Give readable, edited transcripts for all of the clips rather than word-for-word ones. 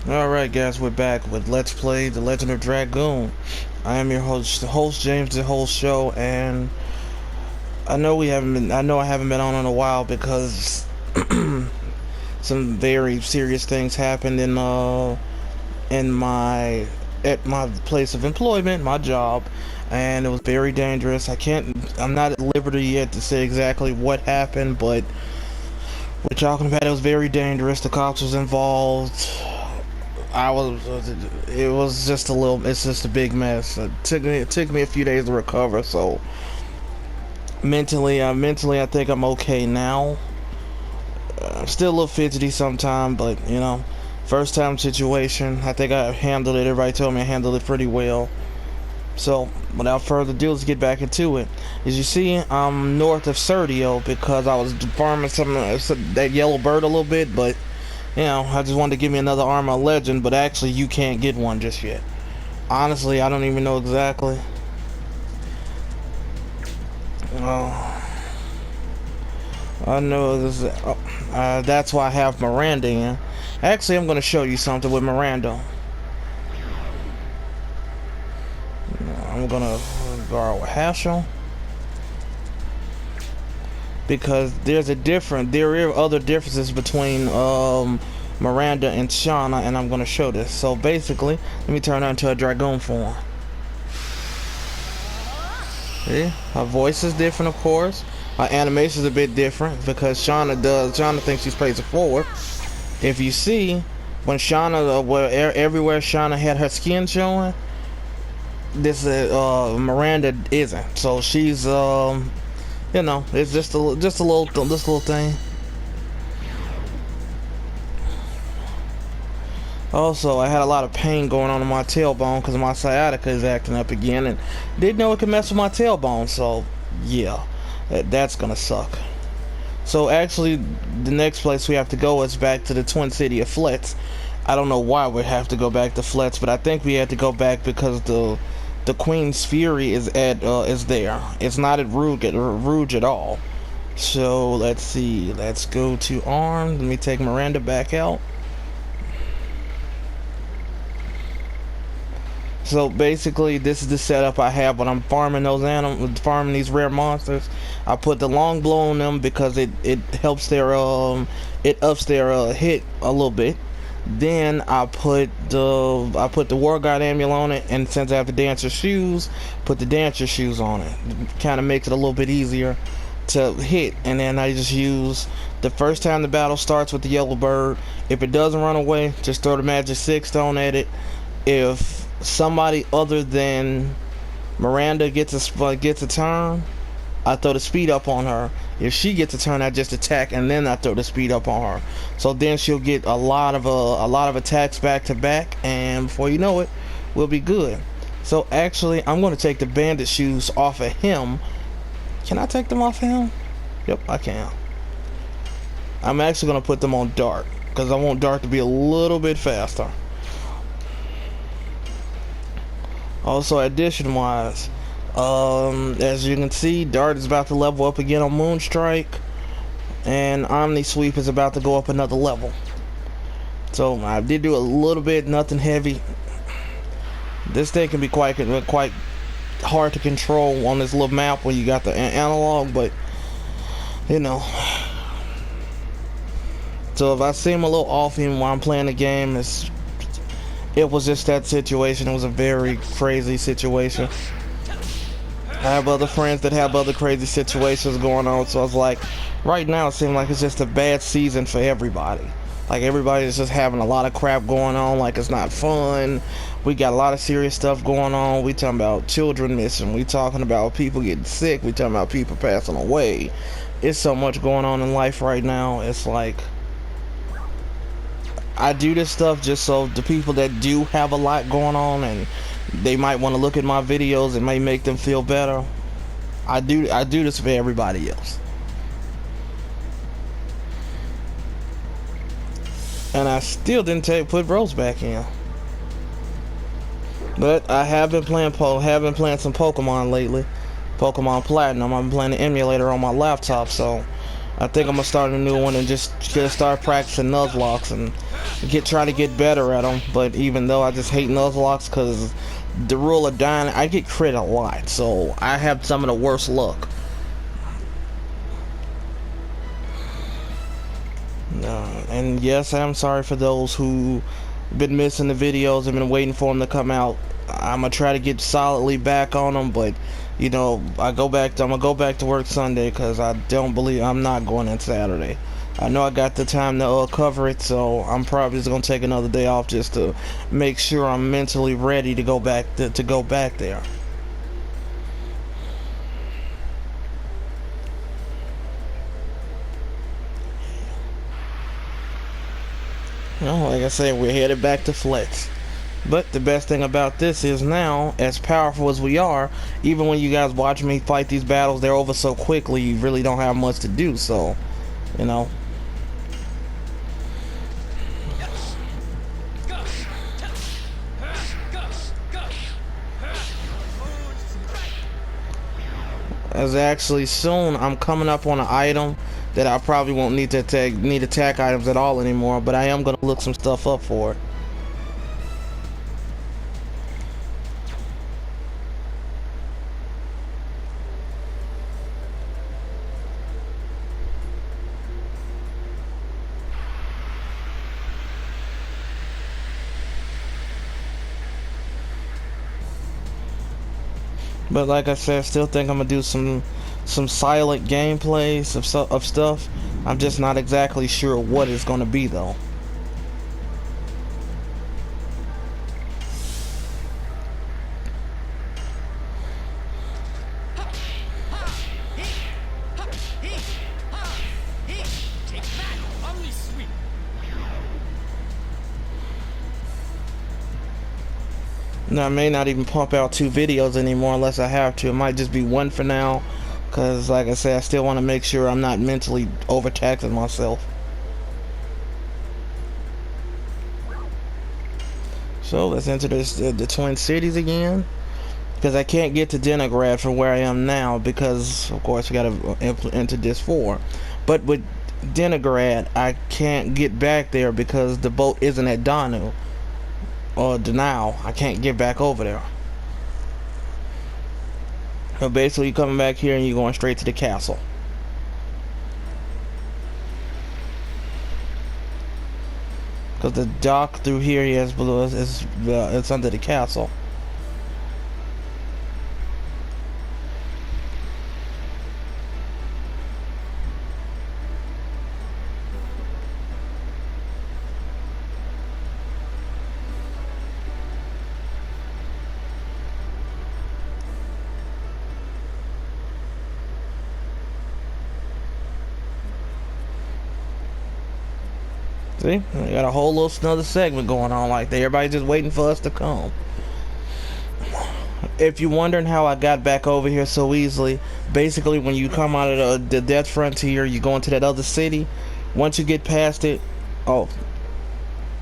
Alright guys, we're back with Let's Play The Legend of Dragoon. I am your host James, the whole show, and I know I haven't been on in a while because some very serious things happened in my at my place of employment, my job, and it was very dangerous. I'm not at liberty yet to say exactly what happened, but we're talking about it was very dangerous. The cops was involved. I was. It was just a little. It's just a big mess. It took me a few days to recover. So mentally, I think I'm okay now. I'm still a little fidgety sometimes, but first time situation. I think I handled it. Everybody told me I handled it pretty well. So without further ado, let's get back into it. As you see, I'm north of Serdio because I was farming that yellow bird a little bit, but. I just wanted to give me another armor legend, but actually you can't get one just yet. Honestly, I don't even know exactly. I know this is, that's why I have Miranda in. Actually, I'm going to show you something with Miranda. I'm going to borrow a Hashel. Because there are other differences between Miranda and Shauna, and I'm going to show this. So basically, let me turn her into a Dragoon form. See? Her voice is different, of course. Her animation is a bit different because Shauna thinks she's facing forward. If you see, when Shauna, everywhere Shauna had her skin showing, this Miranda isn't. So she's it's just a little thing. Also, I had a lot of pain going on in my tailbone because my sciatica is acting up again, and didn't know it could mess with my tailbone. So, yeah, that's gonna suck. So, actually, the next place we have to go is back to the Twin City of Flets. I don't know why we have to go back to Flets, but I think we had to go back because the Queen's Fury is there. It's not at Rouge at all. So let's see. Let's go to arms. Let me take Miranda back out. So basically, this is the setup I have when I'm farming farming these rare monsters. I put the long blow on them because it helps it ups their hit a little bit. Then I put the War God amulet on it, and since I have the Dancer shoes, put the Dancer shoes on it. Kind of makes it a little bit easier to hit. And then I just use the first time the battle starts with the yellow bird. If it doesn't run away, just throw the magic 6 stone at it. If somebody other than Miranda gets a turn, I throw the speed up on her. If she gets a turn, I just attack and then I throw the speed up on her. So then she'll get a lot of attacks back to back, and before you know it, we'll be good. So actually, I'm going to take the bandit shoes off of him. Can I take them off of him? Yep, I can. I'm actually going to put them on Dart because I want Dart to be a little bit faster. Also, addition wise, as you can see, Dart is about to level up again on Moonstrike, and Omni Sweep is about to go up another level. So I did do a little bit, nothing heavy. This thing can be quite hard to control on this little map when you got the analog, but So if I seem a little off even while I'm playing the game, it was just that situation. It was a very crazy situation. I have other friends that have other crazy situations going on, so I was like, right now it seems like it's just a bad season for everybody. Like everybody's just having a lot of crap going on, like it's not fun. We got a lot of serious stuff going on. We talking about children missing. We talking about people getting sick. We talking about people passing away. It's so much going on in life right now. It's like, I do this stuff just so the people that do have a lot going on and they might want to look at my videos, it may make them feel better. I do this for everybody else. And I still didn't put Rose back in. But I have been playing some Pokemon lately. Pokemon Platinum. I've been playing the emulator on my laptop, so I think I'm gonna start a new one and just start practicing Nuzlocke and try to get better at them. But even though I just hate Nuzlocke because the rule of dying, I get crit a lot, so I have some of the worst luck. And yes, I'm sorry for those who been missing the videos and been waiting for them to come out. I'm gonna try to get solidly back on them, but you know, I'm gonna go back to work Sunday because I don't believe I'm not going in Saturday. I know I got the time to cover it, so I'm probably just gonna take another day off just to make sure I'm mentally ready to go back to go back there. You know, like I said, we're headed back to Flex. But the best thing about this is now, as powerful as we are, even when you guys watch me fight these battles, they're over so quickly, you really don't have much to do, so, you know. As actually soon, I'm coming up on an item that I probably won't need to need attack items at all anymore, but I am going to look some stuff up for it. But like I said, I still think I'm gonna do some silent gameplays of stuff. I'm just not exactly sure what it's gonna be though. Now, I may not even pump out 2 videos anymore unless I have to. It might just be 1 for now, because like I said, I still want to make sure I'm not mentally overtaxing myself. So let's enter the Twin Cities again, because I can't get to Denigrad from where I am now because of course we gotta enter this 4. But with Denigrad, I can't get back there because the boat isn't at Danu or Danao. I can't get back over there. So basically, you're coming back here and you're going straight to the castle. Because the dock through here is below it's under the castle. See, we got a whole little another segment going on like that. Everybody's just waiting for us to come. If you're wondering how I got back over here so easily, basically when you come out of the Death Frontier, you go into that other city. Once you get past it, oh,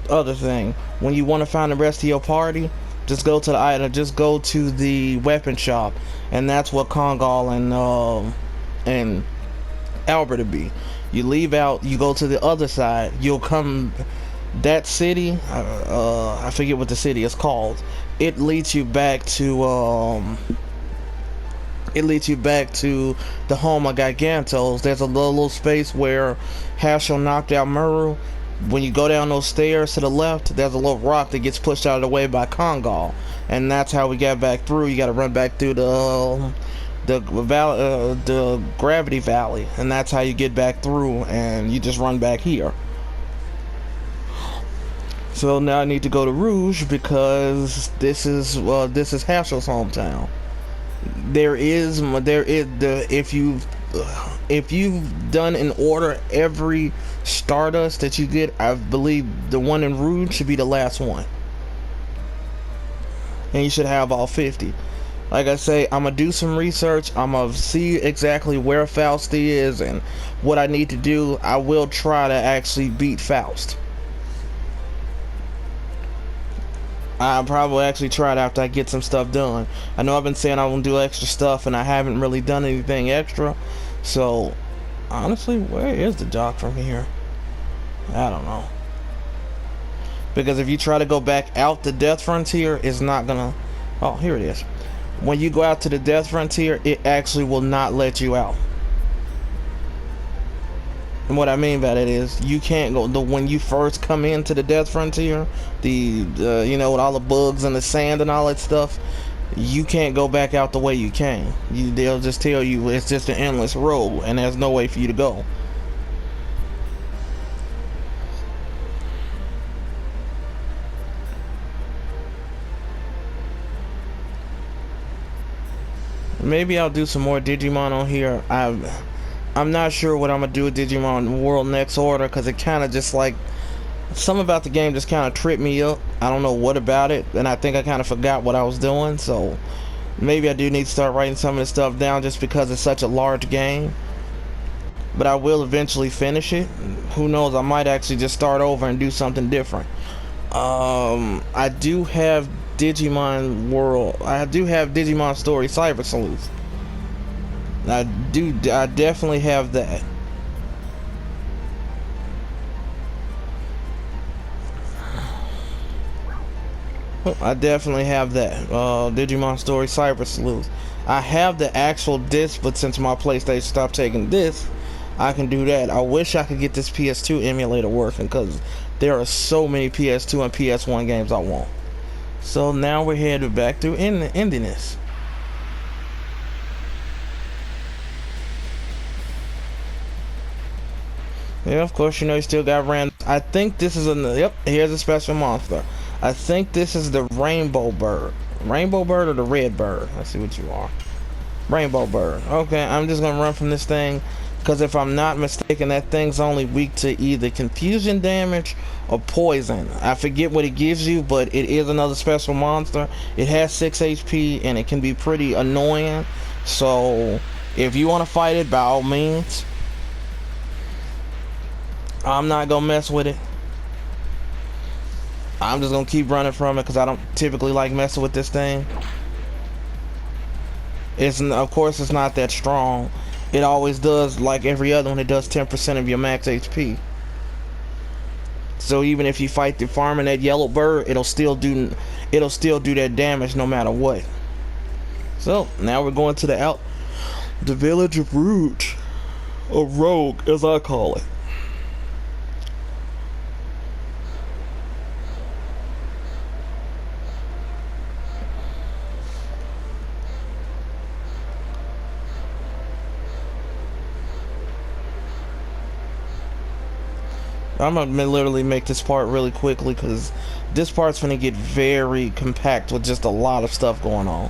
other thing, when you want to find the rest of your party, just go to the item, just go to the weapon shop, and that's what Kongal and Albert to be. You leave out, you go to the other side, you'll come, that city, I forget what the city is called, it leads you back to the home of Gigantos. There's a little space where Hashel knocked out Muru. When you go down those stairs to the left, there's a little rock that gets pushed out of the way by Kongal, and that's how we got back through. You gotta run back through the gravity valley, and that's how you get back through, and you just run back here. So now I need to go to Rouge because this is Hashel's hometown. If you've done in order every Stardust that you get, I believe the one in Rouge should be the last one, and you should have all 50. Like I say, I'm gonna do some research. I'm gonna see exactly where Faust is and what I need to do. I will try to actually beat Faust. I'll probably actually try it after I get some stuff done. I know I've been saying I won't do extra stuff and I haven't really done anything extra. So Honestly, where is the dock from here? I don't know. Because if you try to go back out the Death Frontier, it's not gonna... Oh, here it is. When you go out to the Death Frontier, it actually will not let you out. And what I mean by that is, you can't go... when you first come into the Death Frontier, you know, with all the bugs and the sand and all that stuff, you can't go back out the way you came. They'll just tell you it's just an endless road, and there's no way for you to go. Maybe I'll do some more Digimon on here. I'm not sure what I'm gonna do with Digimon World Next Order, because it kind of just like, something about the game just kind of tripped me up. I don't know what about it, and I think I kind of forgot what I was doing, so maybe I do need to start writing some of this stuff down just because it's such a large game. But I will eventually finish it. Who knows, I might actually just start over and do something different. I do have Digimon World. I do have Digimon Story Cyber Sleuth. I definitely have that. I definitely have that. Digimon Story Cyber Sleuth. I have the actual disc, but since my PlayStation stopped taking disc, I can do that. I wish I could get this PS2 emulator working, because there are so many PS2 and PS1 games I want. So now we're headed back to ending this. Yeah, of course, you know, you still got I think this is yep, here's a special monster. I think this is the Rainbow Bird. Rainbow Bird or the Red Bird? Let's see what you are. Rainbow Bird. Okay, I'm just gonna run from this thing, because if I'm not mistaken, that thing's only weak to either confusion damage or poison. I forget what it gives you, but it is another special monster. It has 6 HP, and it can be pretty annoying. So, if you want to fight it, by all means. I'm not gonna mess with it. I'm just gonna keep running from it, because I don't typically like messing with this thing. Of course, it's not that strong. It always does, like every other one, it does 10% of your max HP. So even if you fight the farming that yellow bird, it'll still do that damage no matter what. So now we're going to the village of Rouge, or Rogue as I call it. I'm gonna literally make this part really quickly, because this part's gonna get very compact with just a lot of stuff going on.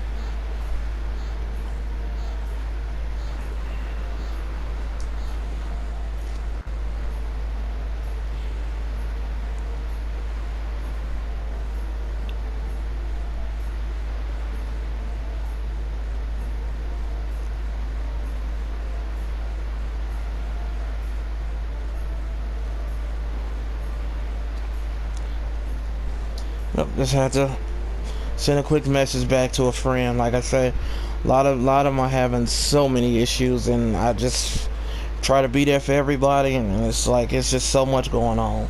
Nope, just had to send a quick message back to a friend. Like I said, a lot of them are having so many issues, and I just try to be there for everybody, and it's like it's just so much going on.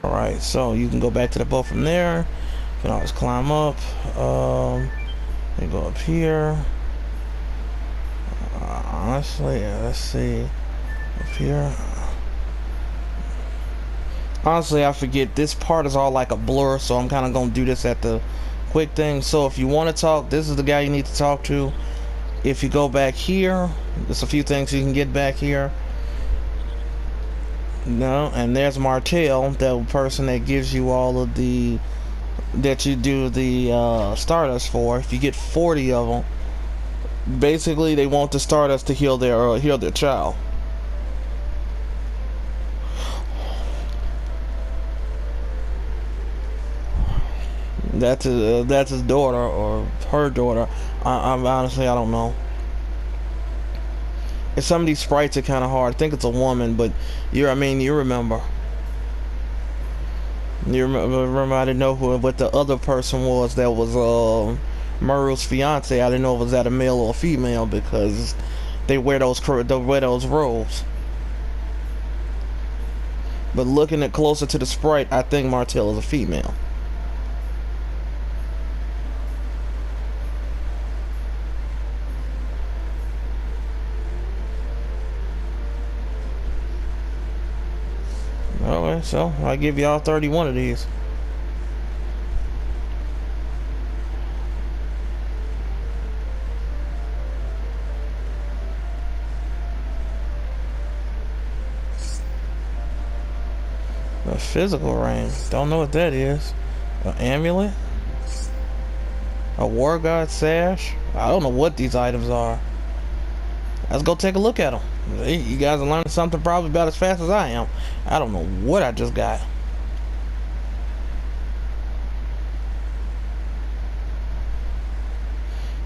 Alright, so you can go back to the boat from there. You can always climb up. You go up here. Honestly, let's see. Up here. Honestly, I forget. This part is all like a blur, so I'm kind of going to do this at the quick thing. So if you want to talk, this is the guy you need to talk to. If you go back here, there's a few things you can get back here. No, and there's Martel, the person that gives you all of the that you do the Stardust for. If you get 40 of them, basically they want the Stardust to heal their child. That's his daughter or her daughter. I'm honestly, I don't know. And some of these sprites are kind of hard. I think it's a woman, but I mean, you remember. You remember? I didn't know what the other person was that was Murrow's fiance. I didn't know if it was that a male or a female because they wear those robes. But looking at closer to the sprite, I think Martell is a female. Alright, so I give y'all 31 of these. A physical ring. Don't know what that is. An amulet? A war god sash? I don't know what these items are. Let's go take a look at them. You guys are learning something probably about as fast as I am. I don't know what I just got.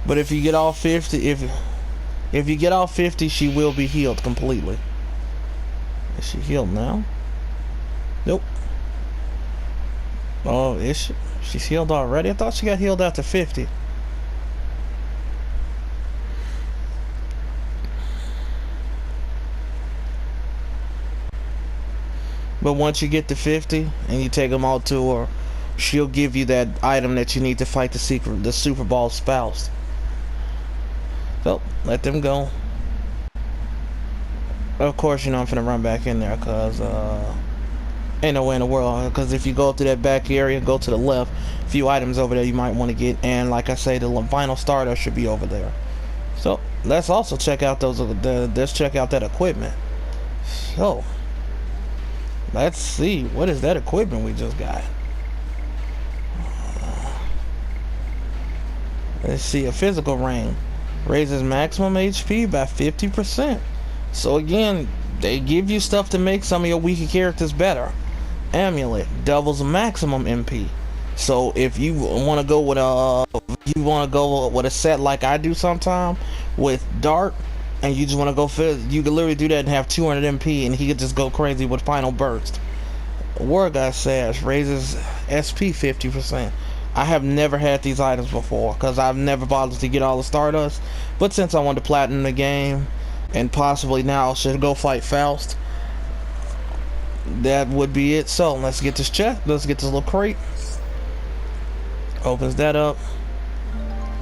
But if you get all 50, if you get all 50, she will be healed completely. Is she healed now? Nope. Oh, is she? She's healed already? I thought she got healed after 50. But once you get to 50 and you take them all to her, she'll give you that item that you need to fight the Super Bowl spouse. So, let them go. Of course, you know I'm finna run back in there because ain't no way in the world. Because if you go up to that back area, go to the left, a few items over there you might want to get. And like I say, the final starter should be over there. So, let's also check out let's check out that equipment. So, let's see, what is that equipment we just got? Let's see, a physical ring. Raises maximum HP by 50%. So again, they give you stuff to make some of your weaker characters better. Amulet doubles maximum MP. So if you want to go with a set like I do sometime with Dart, and you just want to go you can literally do that and have 200 MP, and he could just go crazy with Final Burst. War God Sash raises SP 50%. I have never had these items before because I've never bothered to get all the Stardust, but since I want to platinum the game and possibly now should go fight Faust, that would be it. So let's get this chest. Let's get this little crate. Opens that up.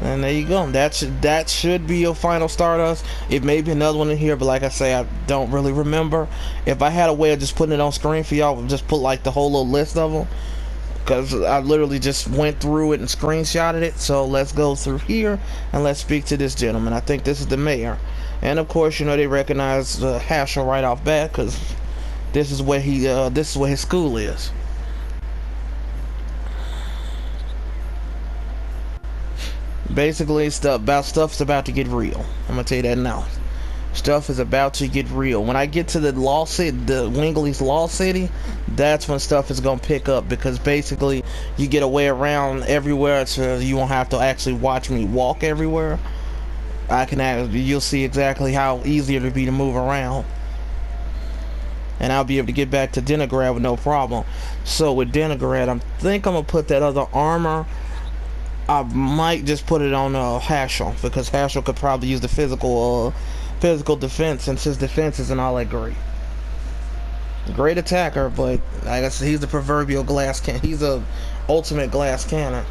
And there you go. That should be your final Stardust. It may be another one in here, but like I say, I don't really remember. If I had a way of just putting it on screen for y'all, just put like the whole little list of them, because I literally just went through it and screenshotted it. So let's go through here and let's speak to this gentleman. I think this is the mayor, and of course, you know, they recognize Haschel right off bat because this is where his school is. Basically, stuff's about to get real. I'm gonna tell you that now. Stuff is about to get real. When I get to the Law City, the Wingley's Law City, that's when stuff is gonna pick up, because basically you get a way around everywhere, so you won't have to actually watch me walk everywhere. You'll see exactly how easy it'll be to move around, and I'll be able to get back to Denigrad with no problem. So with Denigrad, I think I'm gonna put that other armor. I might just put it on Haschel, because Haschel could probably use the physical defense, since his defense isn't all that great. Great attacker, but I guess he's the proverbial glass cannon. He's a ultimate glass cannon,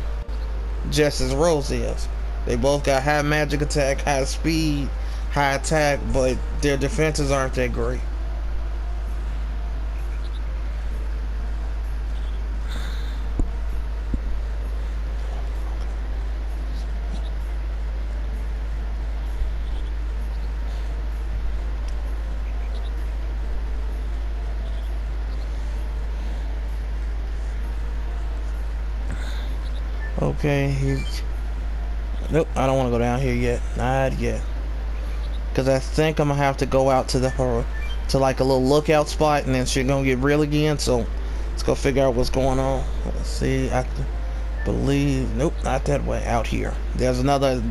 just as Rose is. They both got high magic attack, high speed, high attack, but their defenses aren't that great. Okay, nope, I don't want to go down here yet. Not yet. Because I think I'm going to have to go out to like a little lookout spot, and then shit going to get real again. So let's go figure out what's going on. Let's see. Believe, nope, not that way. Out here. There's another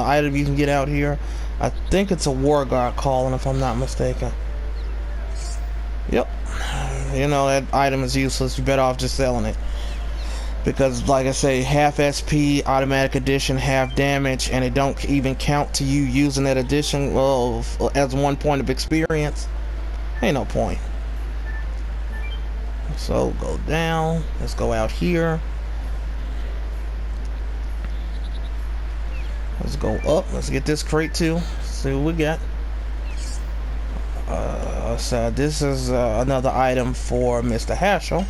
item you can get out here. I think it's a war guard calling, if I'm not mistaken. Yep. You know, that item is useless. You're better off just selling it. Because, like I say, half SP, automatic addition, half damage, and it don't even count to you using that addition, well, as 1 point of experience. Ain't no point. So, go down. Let's go out here. Let's go up. Let's get this crate too. See what we got. So this is another item for Mr. Haschel.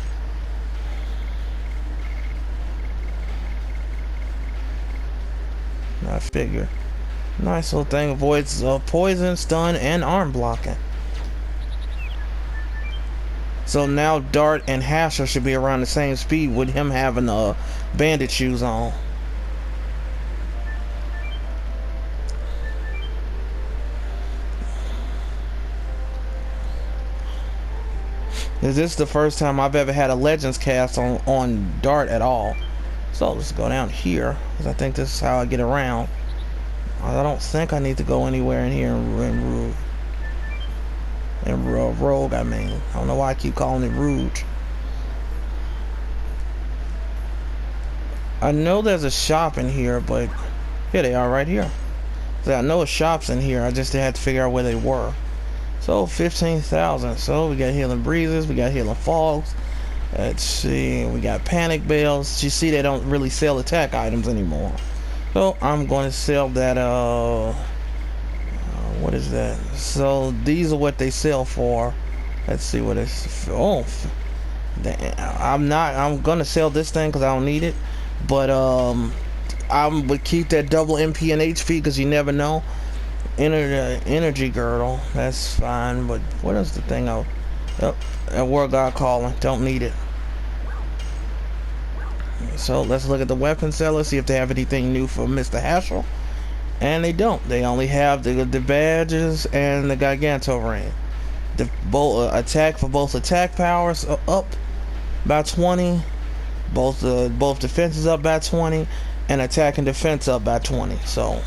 I figure. Nice little thing. Avoids poison, stun, and arm blocking. So now Dart and Haschel should be around the same speed with him having bandit shoes on. This is the first time I've ever had a Legends cast on Dart at all. So let's go down here, because I think this is how I get around. I don't think I need to go anywhere in here in Rogue, I mean. I don't know why I keep calling it Rouge. I know there's a shop in here, but here they are right here. So I know a shop's in here, I just had to figure out where they were. So 15,000. So we got healing breezes, we got healing fogs. Let's see, we got panic bells. You see, they don't really sell attack items anymore. So I'm going to sell that. What is that? So these are what they sell for. Let's see what it's. Oh, I'm gonna sell this thing because I don't need it. But I would keep that double MP and HP because you never know. Energy girdle, that's fine, but what is the thing out? Yep, that war god calling, don't need it. So let's look at the weapon seller, see if they have anything new for Mr. Haschel. And they don't. They only have the badges and the Giganto ring. The attack for both attack powers are up by 20. Both defenses up by 20, and attack and defense up by 20. So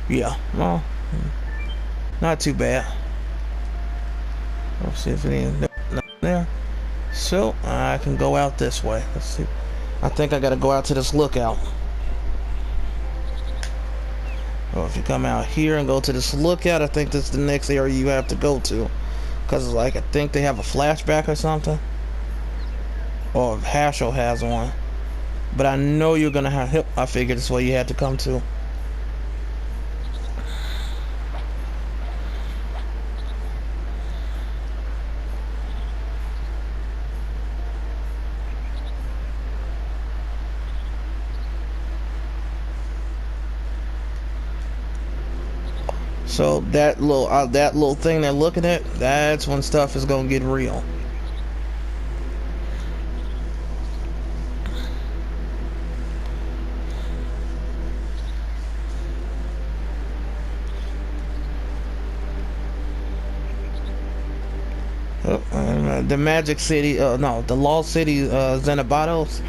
yeah, well, not too bad. Let's see if anything there. So I can go out this way. Let's see. I think I gotta go out to this lookout. Well, if you come out here and go to this lookout, I think this is the next area you have to go to. Cause like I think they have a flashback or something. Or Haschel has one. But I know you're gonna have. I figured this way you had to come to. So that little thing they're looking at, that's when stuff is gonna get real. The Magic City, no, the Lost City, Xenobatos,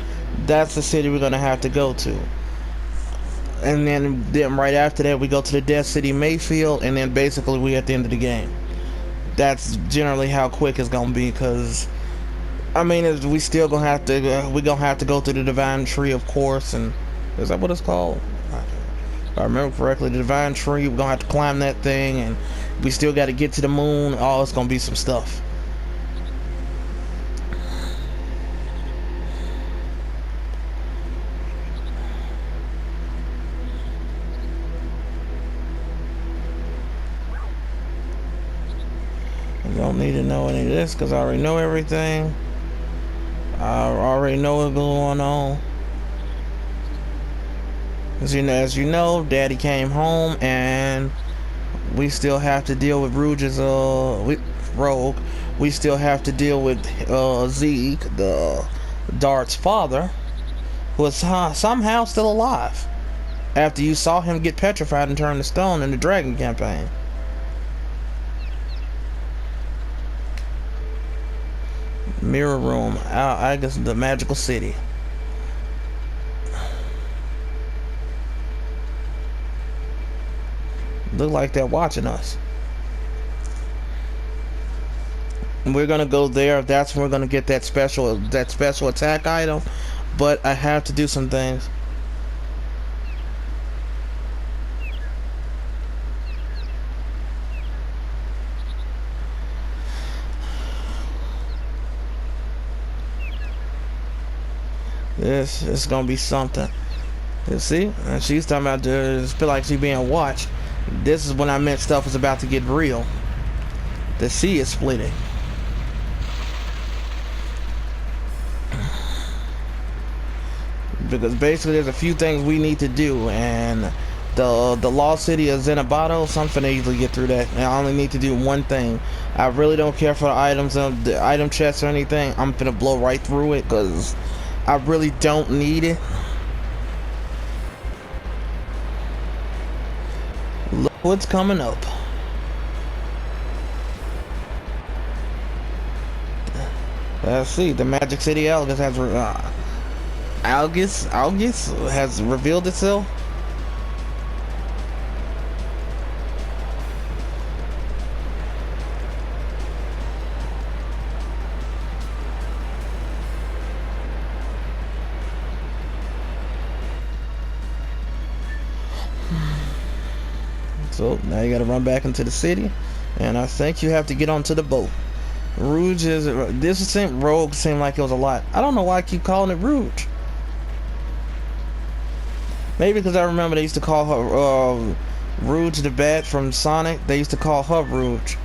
that's the city we're gonna have to go to. And then right after that we go to the Death City Mayfield, and then basically we at the end of the game. That's generally how quick it's gonna be, because I mean we still gonna have to go through the Divine Tree, of course. And is that what it's called? If I remember correctly, the Divine Tree, we're gonna have to climb that thing, and we still got to get to the moon. Oh, it's gonna be some stuff. Don't need to know any of this because I already know everything. I already know what's going on. As you know, Daddy came home, and we still have to deal with Rouge's Rogue. We still have to deal with Zeke, the Dart's father, who is somehow still alive after you saw him get petrified and turn to stone in the Dragon campaign. Mirror room, I guess the magical city. Look like they're watching us. We're gonna go there. That's when we're gonna get that special attack item. But I have to do some things. This is gonna be something. You see? And she's talking about it feel like she's being watched. This is when I meant stuff was about to get real. The sea is splitting. Because basically there's a few things we need to do, and the lost city of Zenabato, so I'm finna easily get through that. And I only need to do one thing. I really don't care for the items, the item chests or anything. I'm finna blow right through it because I really don't need it. Look what's coming up. Let's see. The Magic City Algus has Algus has revealed itself. So now you gotta run back into the city, and I think you have to get onto the boat. Rouge is Rogue seemed like it was a lot. I don't know why I keep calling it Rouge. Maybe because I remember they used to call her Rouge the Bat from Sonic. They used to call her Rouge.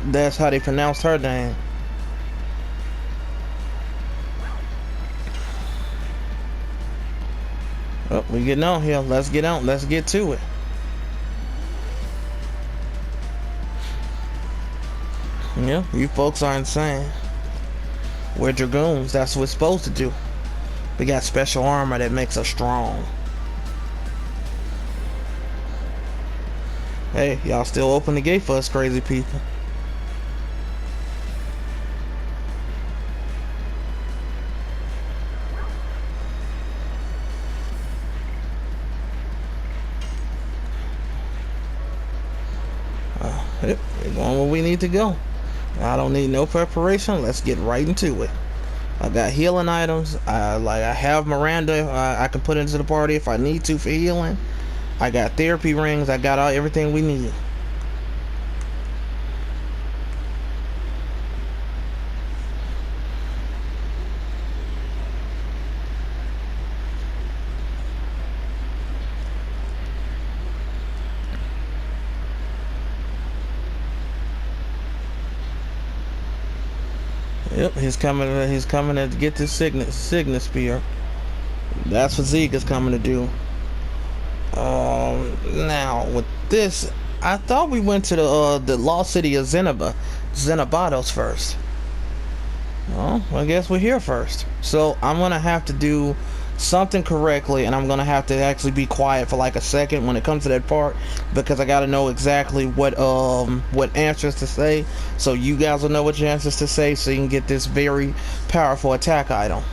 That's how they pronounced her name. Oh, we getting on here. Let's get on. Let's get to it. Yeah, you folks are insane. We're Dragoons. That's what we're supposed to do. We got special armor that makes us strong. Hey, y'all still open the gate for us crazy people. Yep, we're going where we need to go. I don't need no preparation. Let's get right into it. I got healing items. I have Miranda. I can put into the party if I need to for healing. I got therapy rings. I got everything we need. Yep, he's coming to get this Signet Spear. That's what Zeke is coming to do. Now with this, I thought we went to the lost city of Zenabatos first. Well, I guess we're here first. So I'm gonna have to do something correctly, and I'm gonna have to actually be quiet for like a second when it comes to that part, because I gotta know exactly what answers to say, so you guys will know what your answers to say, so you can get this very powerful attack item.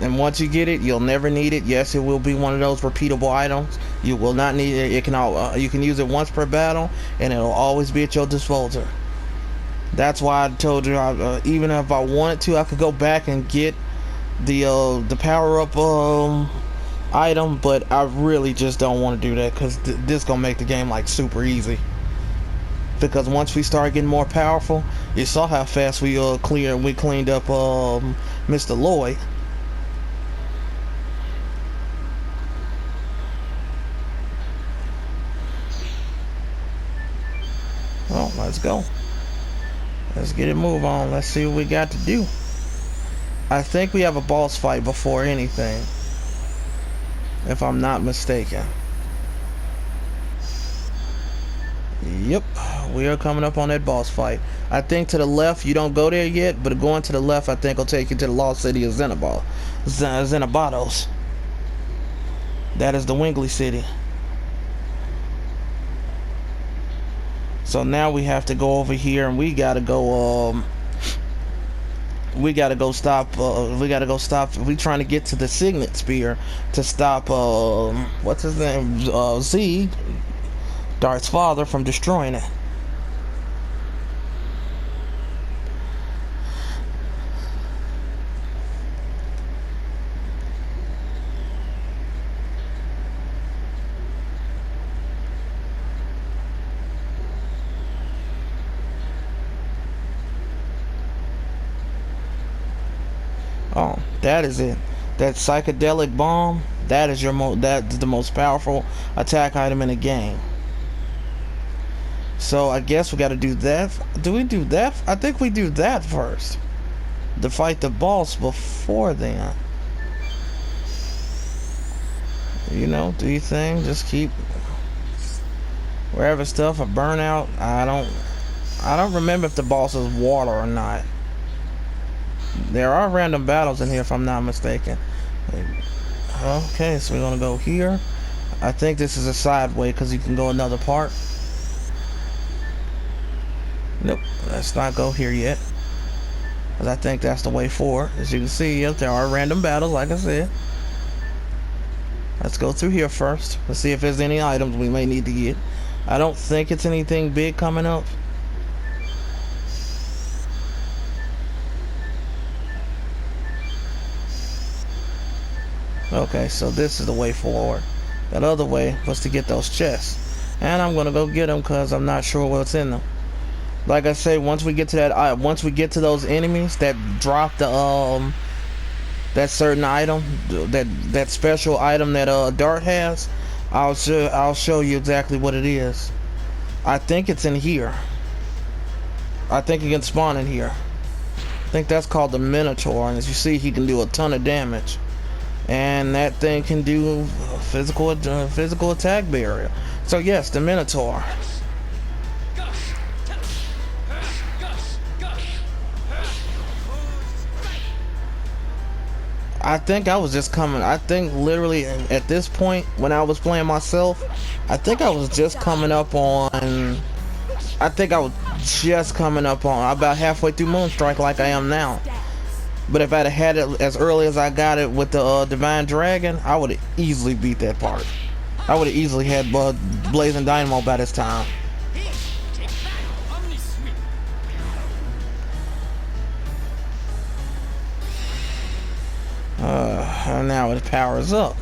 And once you get it, you'll never need it. Yes, it will be one of those repeatable items. You will not need it. You can use it once per battle, and it'll always be at your disposal. That's why I told you, even if I wanted to, I could go back and get the power up item, but I really just don't want to do that, because this gonna make the game like super easy. Because once we start getting more powerful, you saw how fast we cleaned up Mr. Lloyd. Well, let's go. Let's get it move on. Let's see what we got to do. I think we have a boss fight before anything, if I'm not mistaken. Yep, we are coming up on that boss fight. I think to the left, you don't go there yet, but going to the left, I think will take you to the lost city of Zenabatos. That is the Wingley city. So now we have to go over here, and we gotta go We gotta go stop. We gotta go stop. We trying to get to the Signet Spear to stop. What's his name? Z, Darth's father, from destroying it. Oh, that is it. That psychedelic bomb. That is that's the most powerful attack item in the game. So I guess we got to do that. Do we do that? I think we do that first. To fight the boss before then. You know, do your thing. Just keep wherever stuff a burnout. I don't remember if the boss is water or not. There are random battles in here if I'm not mistaken. Okay, so we're gonna go here. I think this is a side way because you can go another part. Nope, let's not go here yet. Because I think that's the way forward. As you can see, yep, there are random battles, like I said. Let's go through here first. Let's see if there's any items we may need to get. I don't think it's anything big coming up. Okay, so this is the way forward. That other way was to get those chests. And I'm gonna go get them because I'm not sure what's in them. Like I say, once we get to that, once we get to those enemies that drop the that certain item, that special item that Dart has, I'll show you exactly what it is. I think it's in here. I think it can spawn in here. I think that's called the Minotaur, and as you see, he can do a ton of damage. And that thing can do physical attack barrier. So yes, the Minotaur. I think I was just coming. I think literally at this point when I was playing myself, I think I was just coming up on. I think I was just coming up on about halfway through Moonstrike, like I am now. But if I'd have had it as early as I got it with the Divine Dragon, I would have easily beat that part. I would have easily had Blazing Dynamo by this time. And now it powers up.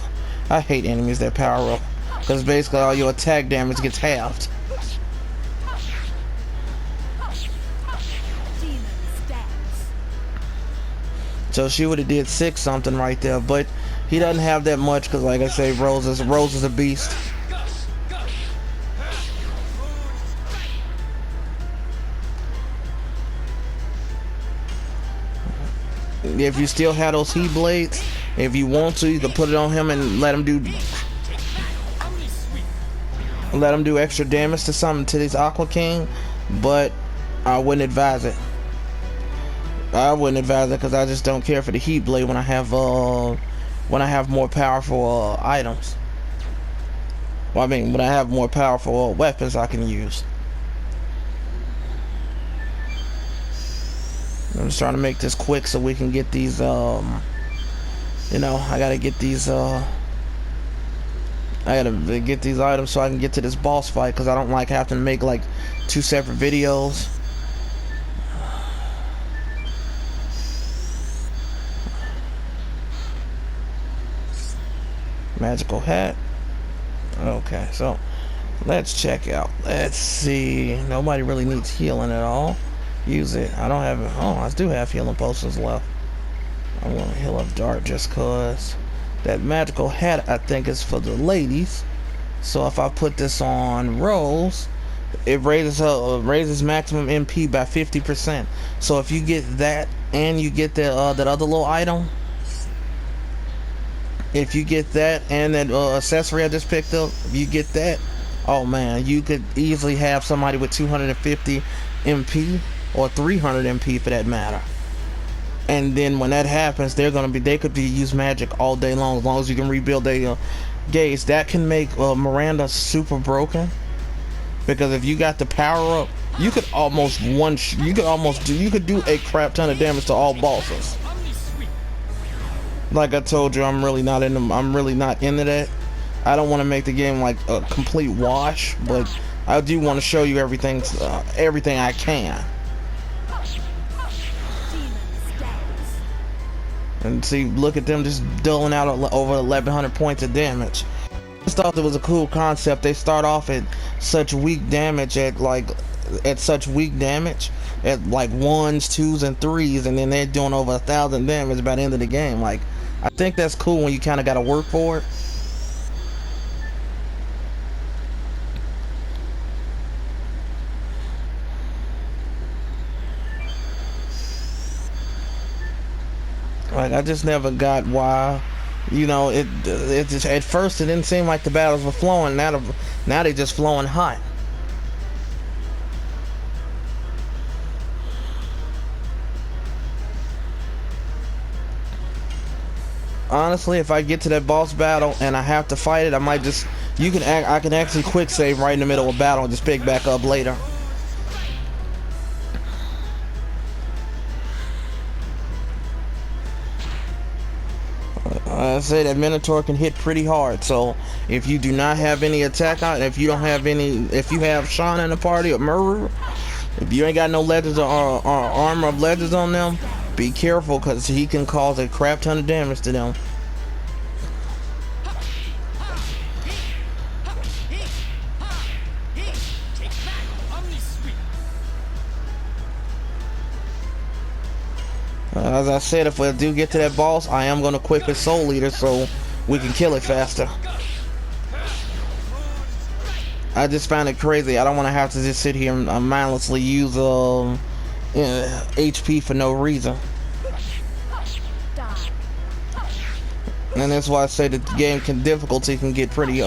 I hate enemies that power up, because basically all your attack damage gets halved. So she would have did 6 something right there, but he doesn't have that much because, like I say, Rose is a beast. If you still have those heat blades, if you want to, you can put it on him and let him do extra damage to this Aqua King, but I wouldn't advise it. I wouldn't advise it because I just don't care for the heat blade when I have more powerful items. Well, I mean, when I have more powerful weapons I can use. I'm just trying to make this quick so we can get these. You know, I gotta get these. I gotta get these items so I can get to this boss fight because I don't like having to make like 2 separate videos. Magical hat. Okay, so let's check out. Let's see. Nobody really needs healing at all. Use it. I don't have it. Oh, I do have healing potions left. I'm gonna heal up Dart just cause. That magical hat I think is for the ladies. So if I put this on Rose, it raises maximum MP by 50%. So if you get that and you get that other little item, if you get that and that accessory I just picked up, if you get that, oh man, you could easily have somebody with 250 MP or 300 MP for that matter. And then when that happens, they could be use magic all day long, as long as you can rebuild their gauge. That can make Miranda super broken, because if you got the power up You could almost you could do a crap ton of damage to all bosses. Like I told you, I'm really not into that. I don't want to make the game like a complete wash, but I do want to show you everything I can. And see, look at them just doling out over 1100 points of damage. I just thought it was a cool concept. They start off at such weak damage at ones, twos, and threes, and then they're doing over 1,000 damage by the end of the game. Like, I think that's cool when you kind of got to work for it. Like, I just never got why, you know, it just, at first it didn't seem like the battles were flowing. Now they just flowing hot. Honestly, if I get to that boss battle and I have to fight it, I might just, I can actually quick save right in the middle of battle and just pick back up later. I say that Minotaur can hit pretty hard, so if you do not have any attack on, if you have Shauna in the party or Muru, if you ain't got no legends or armor of legends on them, be careful, because he can cause a crap ton of damage to them. As I said, if we do get to that boss, I am going to equip his Soul Eater so we can kill it faster. I just find it crazy. I don't want to have to just sit here and mindlessly use HP for no reason. And that's why I say that the game difficulty can get pretty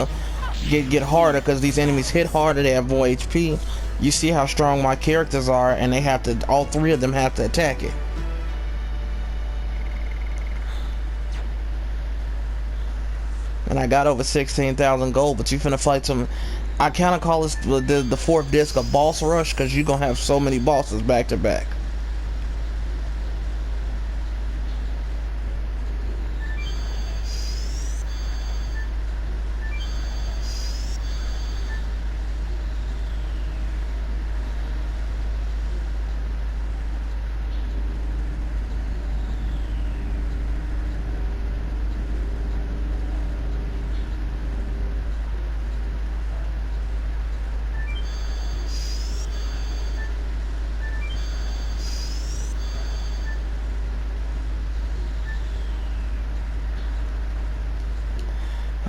get harder, because these enemies hit harder, they have more HP. You see how strong my characters are, and all three of them have to attack it. And I got over 16,000 gold, but you finna fight some. I kind of call this the fourth disc a boss rush, because you're gonna have so many bosses back to back.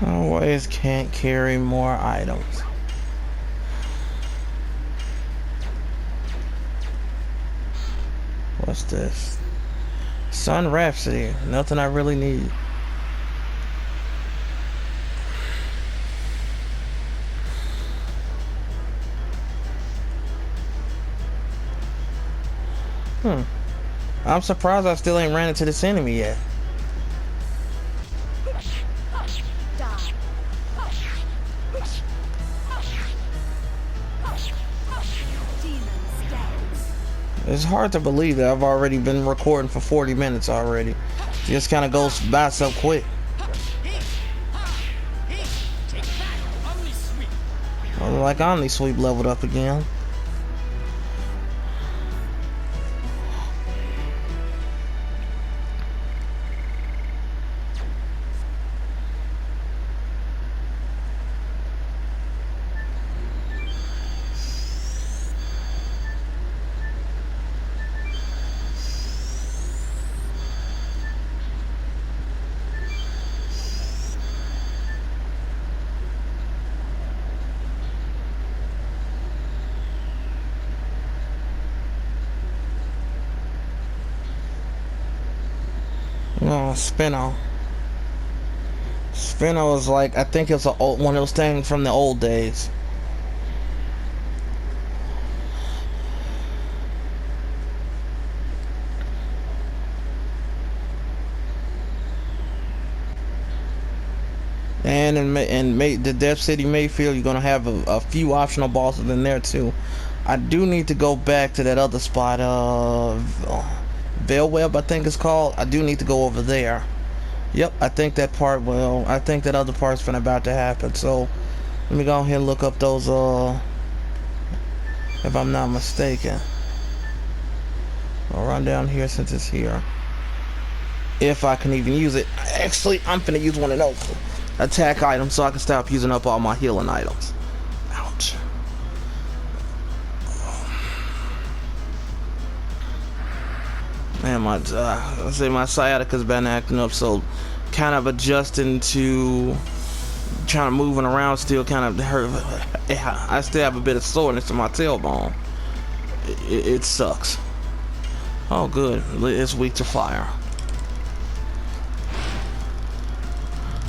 Always can't carry more items. What's this? Sun Rhapsody. Nothing I really need. I'm surprised I still ain't ran into this enemy yet. It's hard to believe that I've already been recording for 40 minutes already. It just kind of goes by so quick. Like Omnisweep leveled up again. Oh, Spino. Spino is like, I think it's one of those things from the old days. And in the Death City Mayfield, you're gonna have a few optional bosses in there too. I do need to go back to that other spot, Veil Web, I think it's called. I do need to go over there. Yep, I think that part will. I think that other part's about to happen. So let me go ahead and look up those. If I'm not mistaken, I'll run down here since it's here. If I can even use it. Actually, I'm finna use one of those attack items so I can stop using up all my healing items. Ouch. Man, I say my sciatica's been acting up, so kind of adjusting to trying to moving around still kind of hurt. I still have a bit of soreness in my tailbone. It sucks. Oh, good. It's weak to fire.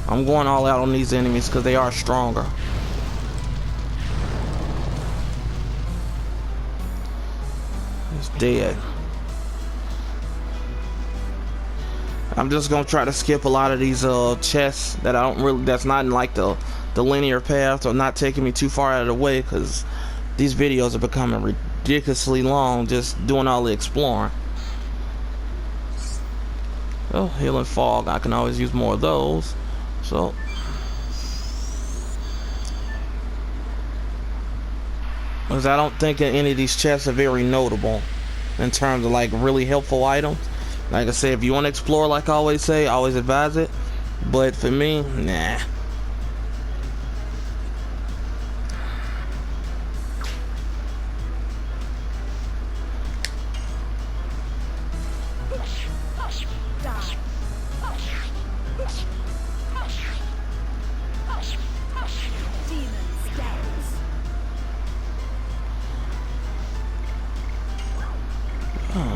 I'm going all out on these enemies because they are stronger. It's dead. I'm just gonna try to skip a lot of these chests that I don't really, that's not in like the linear path, or not taking me too far out of the way, because these videos are becoming ridiculously long just doing all the exploring. Oh, healing fog, I can always use more of those. So because I don't think any of these chests are very notable in terms of like really helpful items. Like I said, if you want to explore, like I always say, I always advise it. But for me, nah.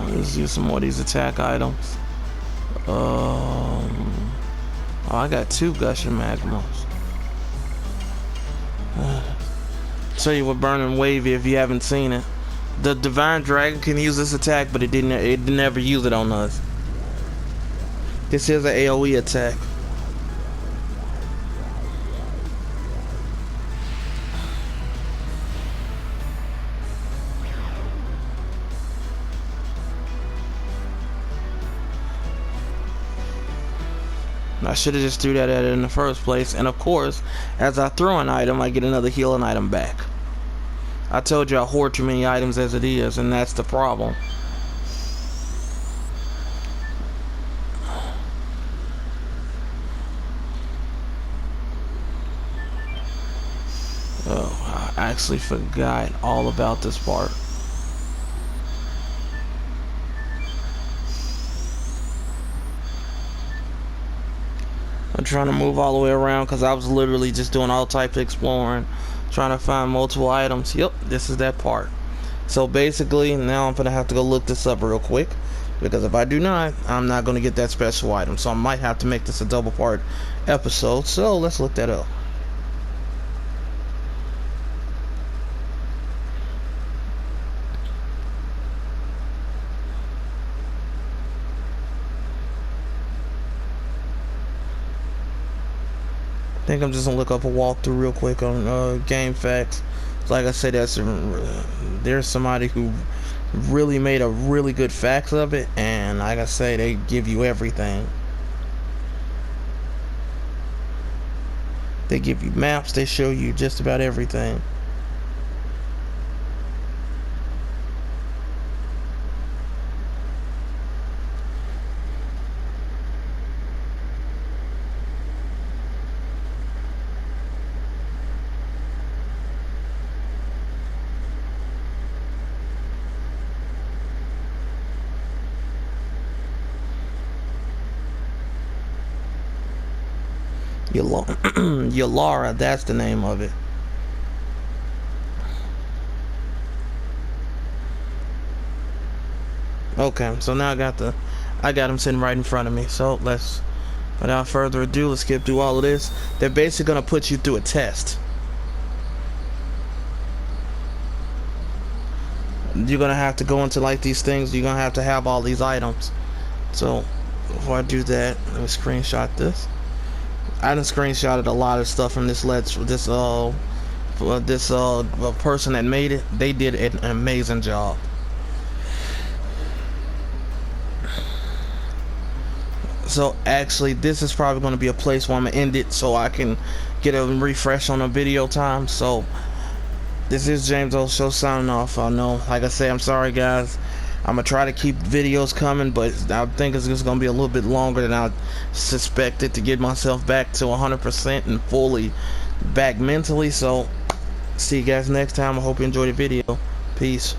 Let's use some more of these attack items. Oh, I got 2 gushing magmas. Tell you what, burning wavy if you haven't seen it. The divine dragon can use this attack, but it didn't ever use it on us. This is an AoE attack. I should have just threw that at it in the first place. And of course, as I throw an item, I get another healing item back. I told you I hoard too many items as it is, and that's the problem. Oh, I actually forgot all about this part. I'm trying to move all the way around because I was literally just doing all types of exploring, trying to find multiple items. Yep, this is that part. So basically, now I'm gonna have to go look this up real quick, because if I do not, I'm not gonna get that special item. So I might have to make this a double part episode. So let's look that up. I think I'm just gonna look up a walkthrough real quick on Game Facts. Like I said, there's somebody who really made a really good facts of it, and like I say, they give you everything. They give you maps, they show you just about everything. Yalara, that's the name of it. Okay, so now I got him sitting right in front of me. So without further ado, let's skip through all of this. They're basically gonna put you through a test. You're gonna have to go into like these things. You're gonna have to have all these items. So before I do that, let me screenshot this. I done screenshotted a lot of stuff from this this person that made it. They did an amazing job. So actually, this is probably going to be a place where I'm gonna end it so I can get a refresh on the video time. So this is James O Show signing off. I know, like I say, I'm sorry guys. I'm gonna try to keep videos coming, but I think it's just gonna be a little bit longer than I suspected to get myself back to 100% and fully back mentally. So see you guys next time. I hope you enjoyed the video. Peace.